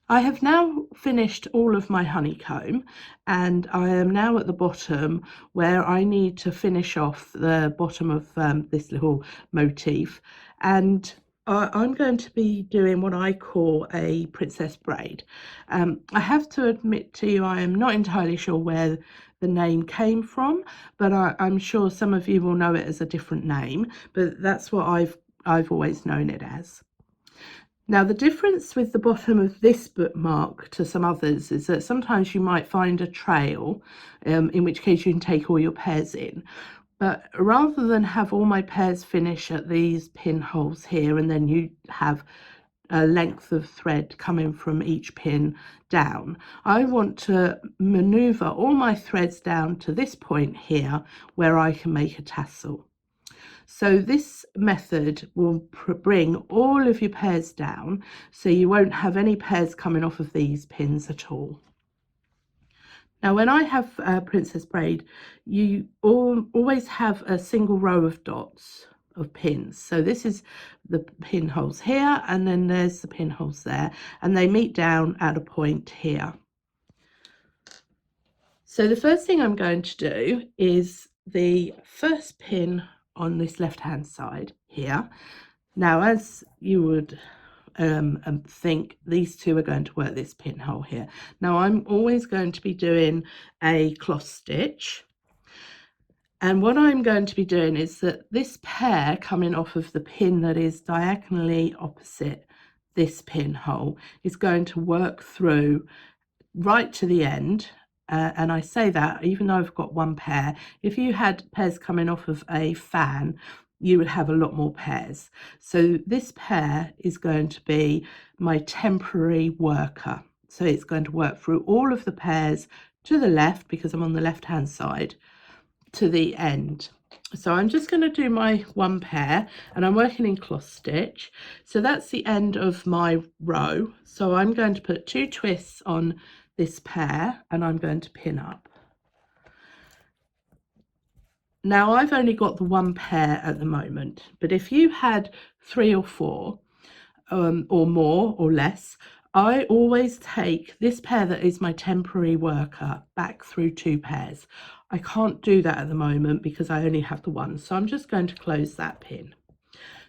I have now finished all of my honeycomb, and I am now at the bottom where I need to finish off the bottom of this little motif, and I'm going to be doing what I call a princess braid. I have to admit to you I am not entirely sure where the name came from, but I'm sure some of you will know it as a different name, but that's what I've always known it as. Now, the difference with the bottom of this bookmark to some others is that sometimes you might find a trail, in which case you can take all your pairs in. But rather than have all my pairs finish at these pinholes here, and then you have a length of thread coming from each pin down, I want to maneuver all my threads down to this point here where I can make a tassel. So this method will bring all of your pairs down, so you won't have any pairs coming off of these pins at all. Now, when I have princess braid, you always have a single row of dots of pins. So this is the pinholes here, and then there's the pinholes there, and they meet down at a point here. So the first thing I'm going to do is the first pin on this left hand side here. Now, as you would think, these two are going to work this pinhole here. Now, I'm always going to be doing a cloth stitch, and what I'm going to be doing is that this pair coming off of the pin that is diagonally opposite this pinhole is going to work through right to the end. And I say that even though I've got one pair. If you had pairs coming off of a fan, you would have a lot more pairs. So this pair is going to be my temporary worker. So it's going to work through all of the pairs to the left, because I'm on the left hand side, to the end. So I'm just going to do my one pair, and I'm working in cloth stitch. So that's the end of my row. So I'm going to put 2 twists on this pair, and I'm going to pin up. Now, I've only got the one pair at the moment, but if you had 3 or 4 or more or less, I always take this pair that is my temporary worker back through 2 pairs. I can't do that at the moment because I only have the one, so I'm just going to close that pin.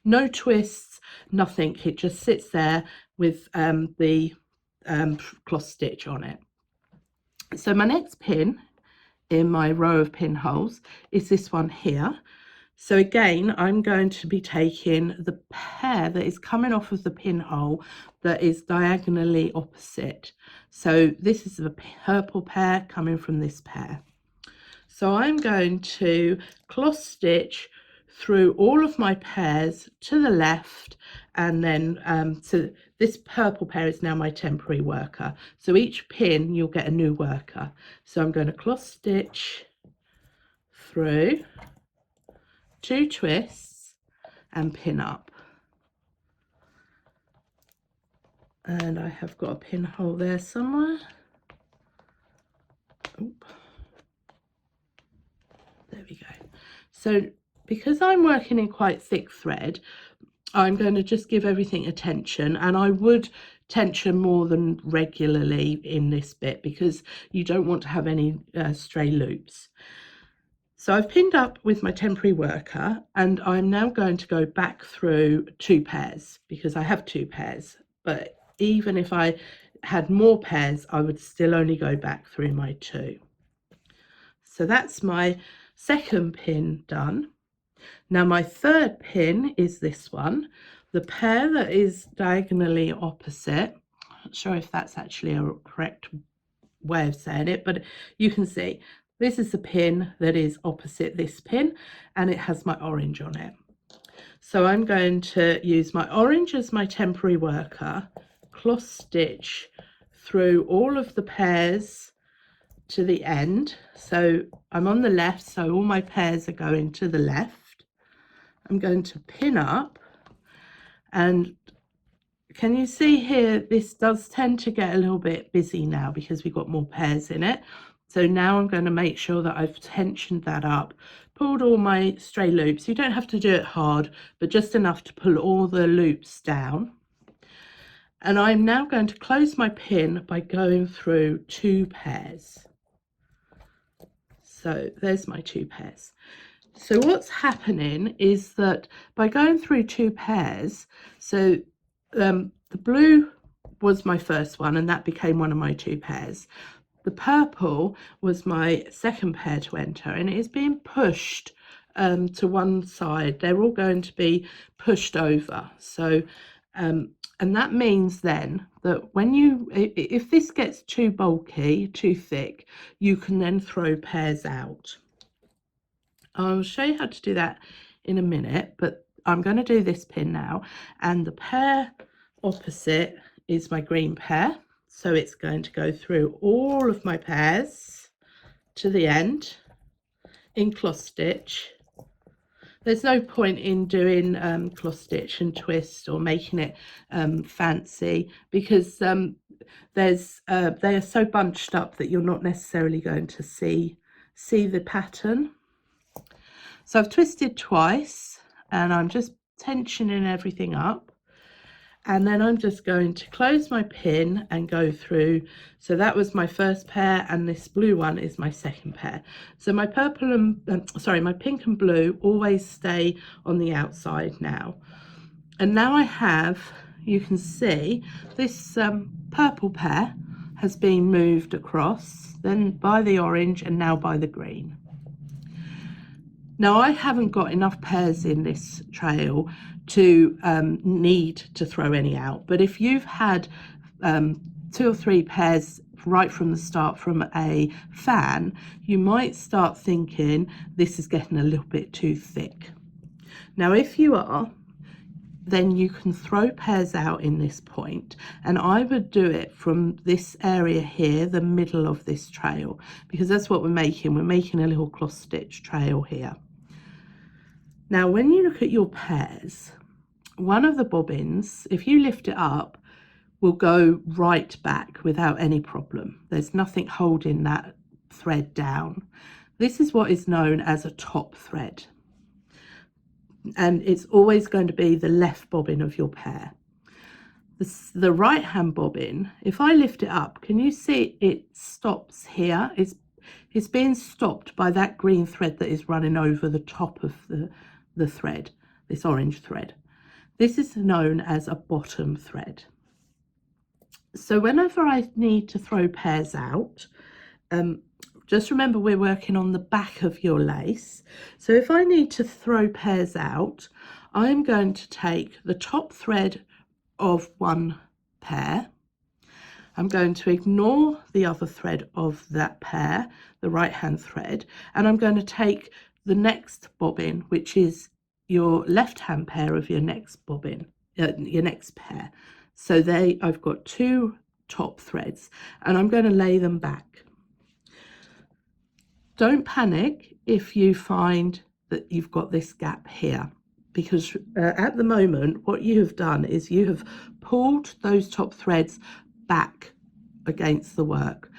No twists, nothing, it just sits there with the cloth stitch on it. So my next pin in my row of pinholes is this one here. So again, I'm going to be taking the pair that is coming off of the pinhole that is diagonally opposite. So this is the purple pair coming from this pair. So I'm going to cloth stitch through all of my pairs to the left, and then so this purple pair is now my temporary worker. So each pin you'll get a new worker. So I'm going to cloth stitch through, 2 twists, and pin up. And I have got a pinhole there somewhere. Oop. There we go. So because I'm working in quite thick thread, I'm going to just give everything a tension, and I would tension more than regularly in this bit because you don't want to have any stray loops. So I've pinned up with my temporary worker, and I'm now going to go back through 2 pairs because I have 2 pairs, but even if I had more pairs, I would still only go back through my 2. So that's my second pin done. Now my third pin is this one, the pair that is diagonally opposite. I'm not sure if that's actually a correct way of saying it, but you can see this is the pin that is opposite this pin, and it has my orange on it. So I'm going to use my orange as my temporary worker, cloth stitch through all of the pairs to the end. So I'm on the left, so all my pairs are going to the left. I'm going to pin up, and can you see here, this does tend to get a little bit busy now because we've got more pairs in it. So now I'm going to make sure that I've tensioned that up, pulled all my stray loops. You don't have to do it hard, but just enough to pull all the loops down. And I'm now going to close my pin by going through 2 pairs. So there's my 2 pairs. So what's happening is that by going through 2 pairs, so the blue was my first one and that became one of my 2 pairs. The purple was my second pair to enter, and it is being pushed to one side. They're all going to be pushed over. So and that means then that when if this gets too bulky, too thick, you can then throw pairs out. I'll show you how to do that in a minute, but I'm going to do this pin now, and the pair opposite is my green pair, so it's going to go through all of my pairs to the end in cross stitch. There's no point in doing cross stitch and twist or making it fancy, because they are so bunched up that you're not necessarily going to see the pattern. So I've twisted twice and I'm just tensioning everything up, and then I'm just going to close my pin and go through. So that was my first pair, and this blue one is my second pair. So my purple and my pink and blue always stay on the outside now. And now I have, you can see this purple pair has been moved across, then by the orange, and now by the green. Now I haven't got enough pairs in this trail to need to throw any out, but if you've had 2 or 3 pairs right from the start from a fan, you might start thinking this is getting a little bit too thick. Now if you are, then you can throw pairs out in this point, and I would do it from this area here, the middle of this trail, because that's what we're making. We're making a little cross stitch trail here. Now when you look at your pairs, one of the bobbins, if you lift it up, will go right back without any problem. There's nothing holding that thread down. This is what is known as a top thread, and it's always going to be the left bobbin of your pair. The right hand bobbin, if I lift it up, can you see it stops here? It's being stopped by that green thread that is running over the top of the thread, this orange thread. This is known as a bottom thread. So whenever I need to throw pairs out, just remember we're working on the back of your lace. So if I need to throw pairs out, I'm going to take the top thread of one pair. I'm going to ignore the other thread of that pair, the right hand thread, and I'm going to take the next bobbin, which is your left hand pair of your next bobbin, your next pair. So I've got 2 top threads, and I'm going to lay them back. Don't panic if you find that you've got this gap here, because at the moment what you have done is you have pulled those top threads back against the work.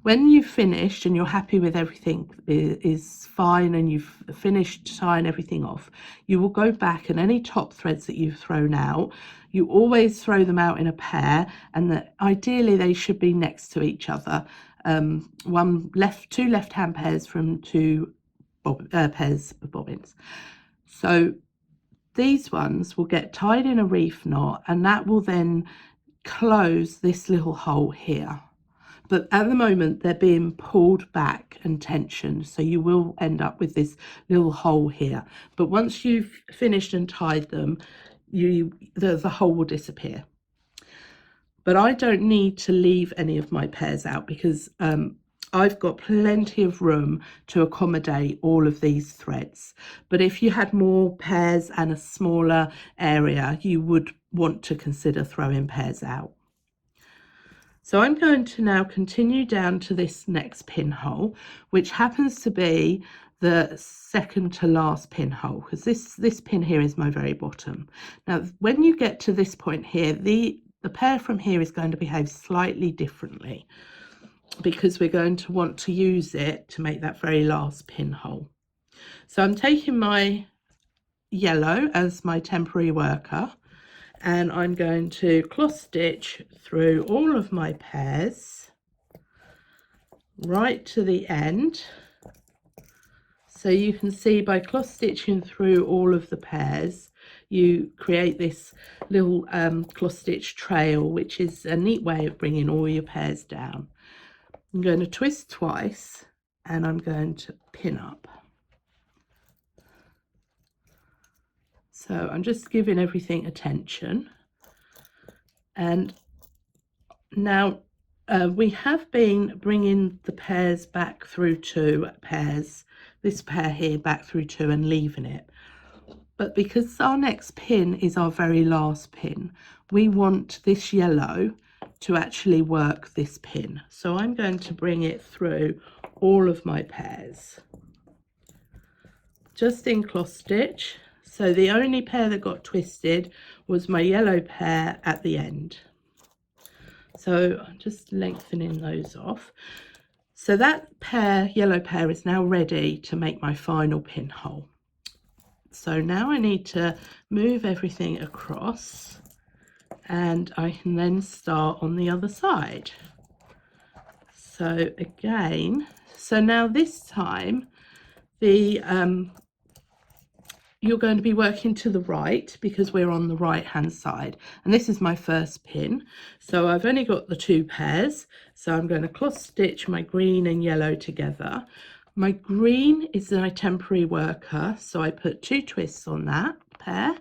When you've finished and you're happy with everything is fine and you've finished tying everything off, you will go back, and any top threads that you've thrown out, you always throw them out in a pair, and that ideally they should be next to each other. 2 left hand pairs from 2 pairs of bobbins. So these ones will get tied in a reef knot, and that will then close this little hole here. But at the moment they're being pulled back and tensioned, so you will end up with this little hole here. But once you've finished and tied them, the hole will disappear. But I don't need to leave any of my pairs out, because I've got plenty of room to accommodate all of these threads. But if you had more pairs and a smaller area, you would want to consider throwing pairs out. So I'm going to now continue down to this next pinhole, which happens to be the second to last pinhole, because this pin here is my very bottom. Now when you get to this point here, the pair from here is going to behave slightly differently, because we're going to want to use it to make that very last pinhole. So I'm taking my yellow as my temporary worker, and I'm going to cross stitch through all of my pairs right to the end. So you can see by cross stitching through all of the pairs, you create this little cross stitch trail, which is a neat way of bringing all your pairs down. I'm going to twist twice and I'm going to pin up. So I'm just giving everything attention. And now we have been bringing the pairs back through two pairs, this pair here back through two and leaving it. But because our next pin is our very last pin, we want this yellow to actually work this pin. So I'm going to bring it through all of my pairs, just in cross stitch. So the only pair that got twisted was my yellow pair at the end. So I'm just lengthening those off. So that pair, yellow pair, is now ready to make my final pinhole. So now I need to move everything across and I can then start on the other side. So again, so now this time the you're going to be working to the right because we're on the right hand side, and this is my first pin. So I've only got the two pairs, so I'm going to cross stitch my green and yellow together. My green is my temporary worker, so I put 2 twists on that pair,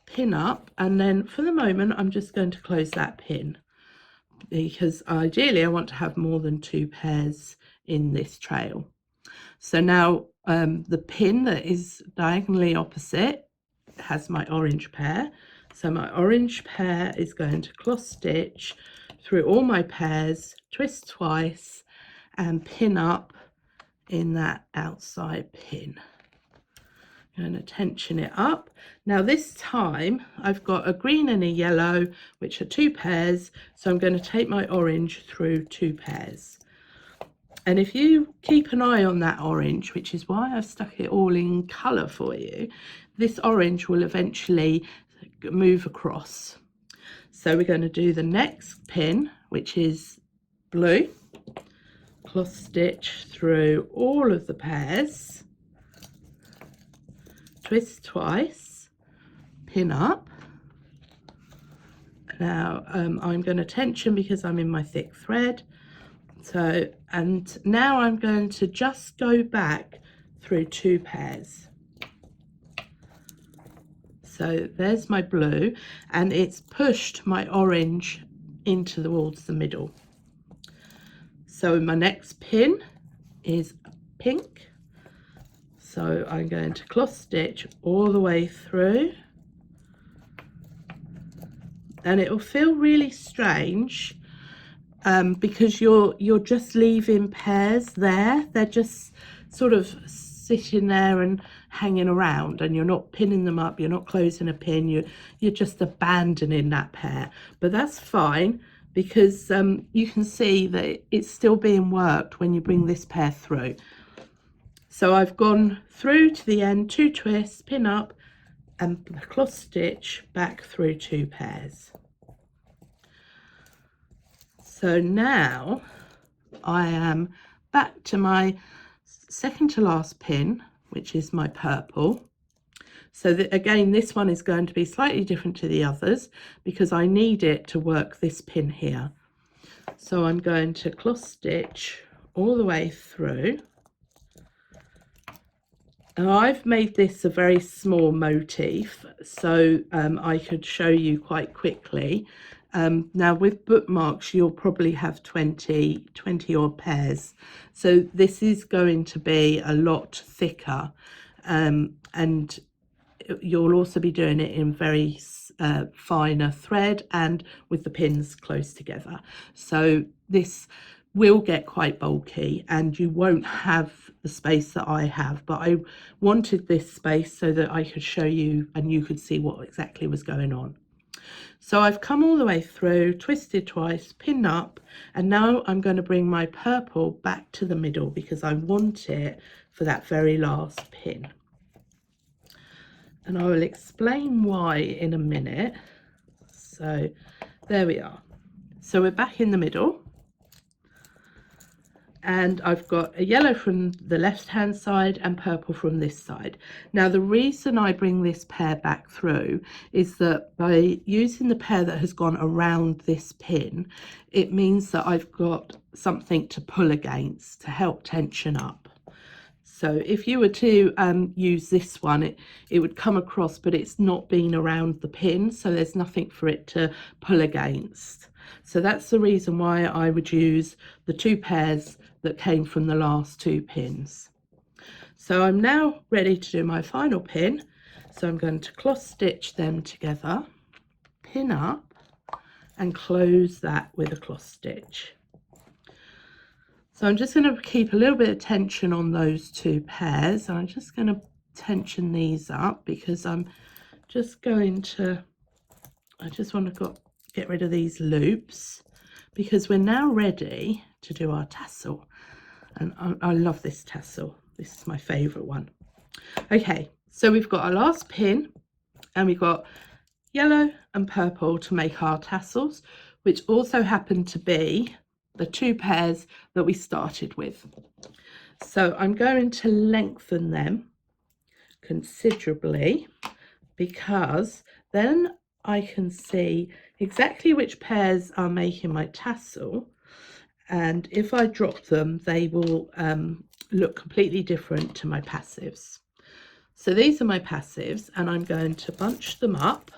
pin up, and then for the moment I'm just going to close that pin because ideally I want to have more than 2 pairs in this trail. So now the pin that is diagonally opposite has my orange pair. So my orange pair is going to cross stitch through all my pairs, twist twice, and pin up in that outside pin. I'm going to tension it up. Now this time I've got a green and a yellow, which are 2 pairs. So I'm going to take my orange through 2 pairs. And if you keep an eye on that orange, which is why I've stuck it all in colour for you, this orange will eventually move across. So we're going to do the next pin, which is blue, cross stitch through all of the pairs, twist twice, pin up. Now I'm going to tension because I'm in my thick thread. So, and now I'm going to just go back through 2 pairs. So there's my blue, and it's pushed my orange into towards the middle. So my next pin is pink. So I'm going to cross stitch all the way through. And it will feel really strange because you're just leaving pairs there. They're just sort of sitting there and hanging around, and you're not pinning them up, you're not closing a pin, you're just abandoning that pair. But that's fine because you can see that it's still being worked when you bring this pair through. So I've gone through to the end, 2 twists, pin up, and cross stitch back through 2 pairs. So now I am back to my second to last pin, which is my purple. So that, again, this one is going to be slightly different to the others because I need it to work this pin here. So I'm going to cross stitch all the way through. And I've made this a very small motif, so I could show you quite quickly. Now with bookmarks, you'll probably have 20 odd pairs. So this is going to be a lot thicker, and you'll also be doing it in very finer thread and with the pins close together. So this will get quite bulky and you won't have the space that I have, but I wanted this space so that I could show you and you could see what exactly was going on. So I've come all the way through, twisted twice, pinned up, and now I'm going to bring my purple back to the middle because I want it for that very last pin. And I will explain why in a minute. So there we are. So we're back in the middle, and I've got a yellow from the left hand side and purple from this side. Now the reason I bring this pair back through is that by using the pair that has gone around this pin, it means that I've got something to pull against to help tension up. So if you were to use this one, it would come across, but it's not been around the pin, so there's nothing for it to pull against. So that's the reason why I would use the two pairs that came from the last two pins. So I'm now ready to do my final pin. So I'm going to cross stitch them together, pin up, and close that with a cross stitch. So I'm just going to keep a little bit of tension on those two pairs. I'm just going to tension these up because I just want to get rid of these loops, because we're now ready to do our tassel. And I love this tassel. This is my favorite one. Okay, so we've got our last pin, and we've got yellow and purple to make our tassels, which also happen to be the two pairs that we started with. So I'm going to lengthen them considerably, because then I can see exactly which pairs are making my tassel, and if I drop them, they will look completely different to my passives. So these are my passives, and I'm going to bunch them up,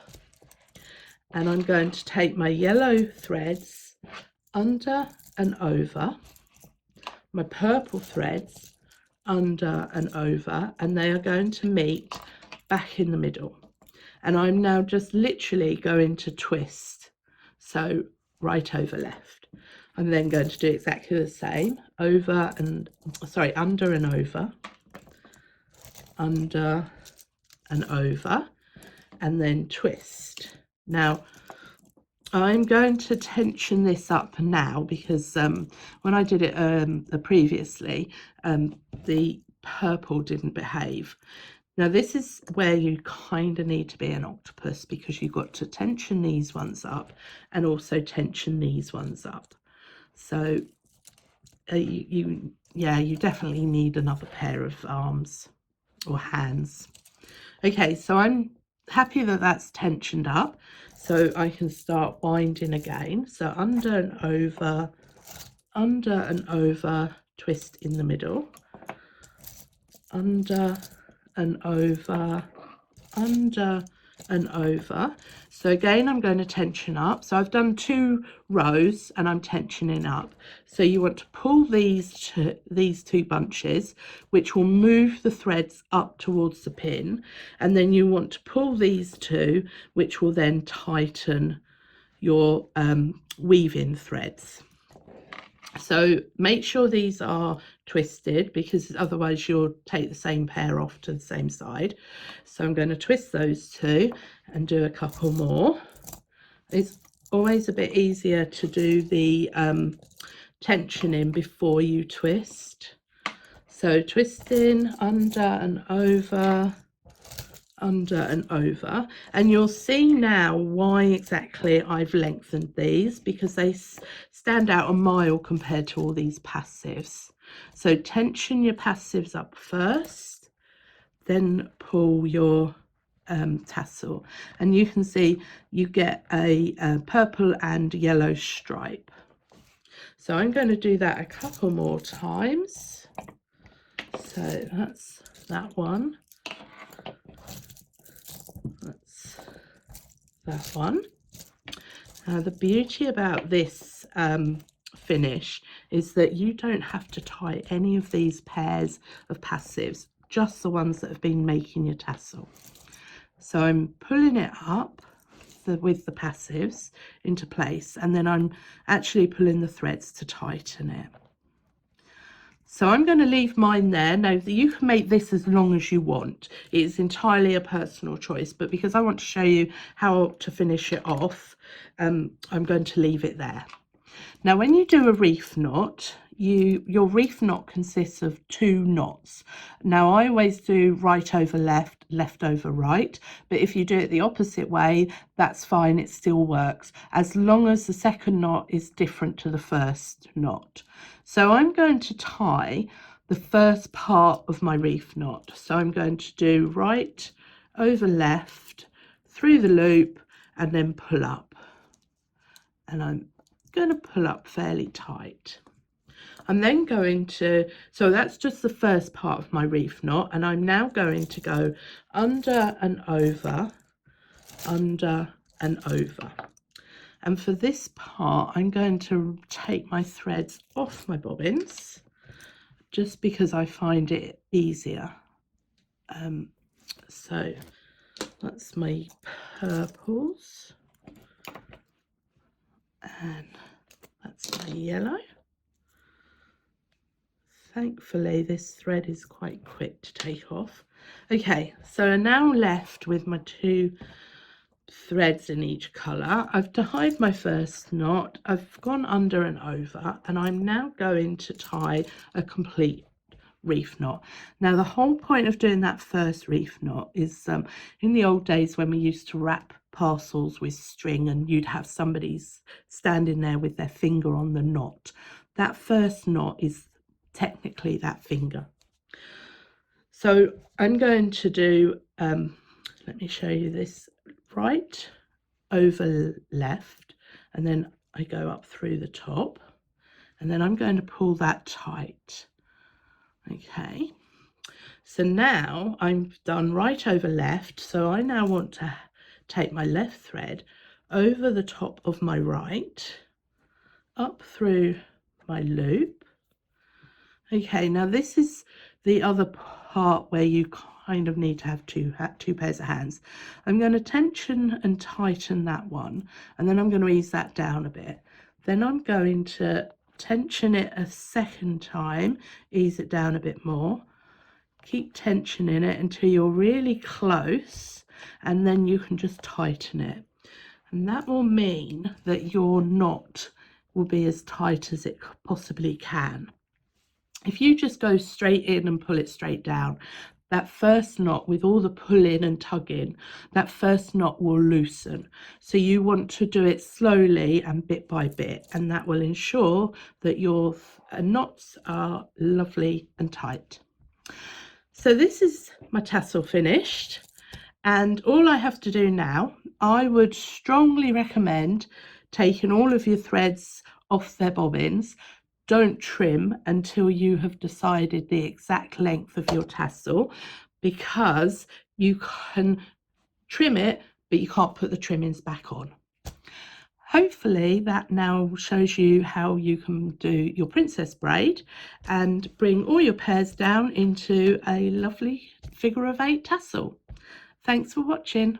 and I'm going to take my yellow threads under and over, my purple threads under and over, and they are going to meet back in the middle. And I'm now just literally going to twist, so right over left. I'm then going to do exactly the same, under and over, under and over, and then twist. Now I'm going to tension this up now, because when I did it previously, the purple didn't behave. Now this is where you kind of need to be an octopus, because you've got to tension these ones up and also tension these ones up. So you definitely need another pair of arms or hands. Okay, so I'm happy that that's tensioned up, so I can start winding again. So under and over, twist in the middle, under and over, under and over. So again, I'm going to tension up. So I've done 2 rows and I'm tensioning up. So you want to pull these two bunches, which will move the threads up towards the pin, and then you want to pull these 2, which will then tighten your weave-in threads. So make sure these are twisted, because otherwise you'll take the same pair off to the same side. So I'm going to twist those 2 and do a couple more. It's always a bit easier to do the tensioning before you twist. So twisting under and over, under and over, and you'll see now why exactly I've lengthened these, because they stand out a mile compared to all these passives. So tension your passives up first, then pull your tassel, and you can see you get a purple and yellow stripe. So I'm going to do that a couple more times. So that's that one. That's that one. Now the beauty about this finish is that you don't have to tie any of these pairs of passives, just the ones that have been making your tassel. So I'm pulling it up with the passives into place, and then I'm actually pulling the threads to tighten it. So I'm going to leave mine there. Now you can make this as long as you want. It's entirely a personal choice, but because I want to show you how to finish it off, I'm going to leave it there. Now when you do a reef knot, your reef knot consists of 2 knots. Now I always do right over left, left over right, but if you do it the opposite way, that's fine, it still works, as long as the second knot is different to the first knot. So I'm going to tie the first part of my reef knot. So I'm going to do right over left, through the loop, and then pull up. And I'm going to pull up fairly tight. I'm then going to, so that's just the first part of my reef knot, and I'm now going to go under and over, under and over. And for this part, I'm going to take my threads off my bobbins, just because I find it easier. So that's my purples, and that's my yellow. Thankfully this thread is quite quick to take off. Okay, so I'm now left with my 2 threads in each colour. I've tied my first knot, I've gone under and over, and I'm now going to tie a complete reef knot. Now the whole point of doing that first reef knot is in the old days when we used to wrap parcels with string and you'd have somebody standing there with their finger on the knot, that first knot is technically that finger. So I'm going to do let me show you this, right over left, and then I go up through the top, and then I'm going to pull that tight. Okay, so now I'm done right over left, so I now want to take my left thread over the top of my right, up through my loop. Okay, now this is the other part where you kind of need to have two pairs of hands. I'm going to tension and tighten that one, and then I'm going to ease that down a bit. Then I'm going to tension it a second time, ease it down a bit more, keep tensioning it until you're really close, and then you can just tighten it. And that will mean that your knot will be as tight as it possibly can. If you just go straight in and pull it straight down, that first knot with all the pulling and tugging, that first knot will loosen. So you want to do it slowly and bit by bit, and that will ensure that your knots are lovely and tight. So this is my tassel finished, and all I have to do now, I would strongly recommend taking all of your threads off their bobbins. Don't trim until you have decided the exact length of your tassel, because you can trim it, but you can't put the trimmings back on. Hopefully that now shows you how you can do your princess braid and bring all your pairs down into a lovely figure of 8 tassel. Thanks for watching.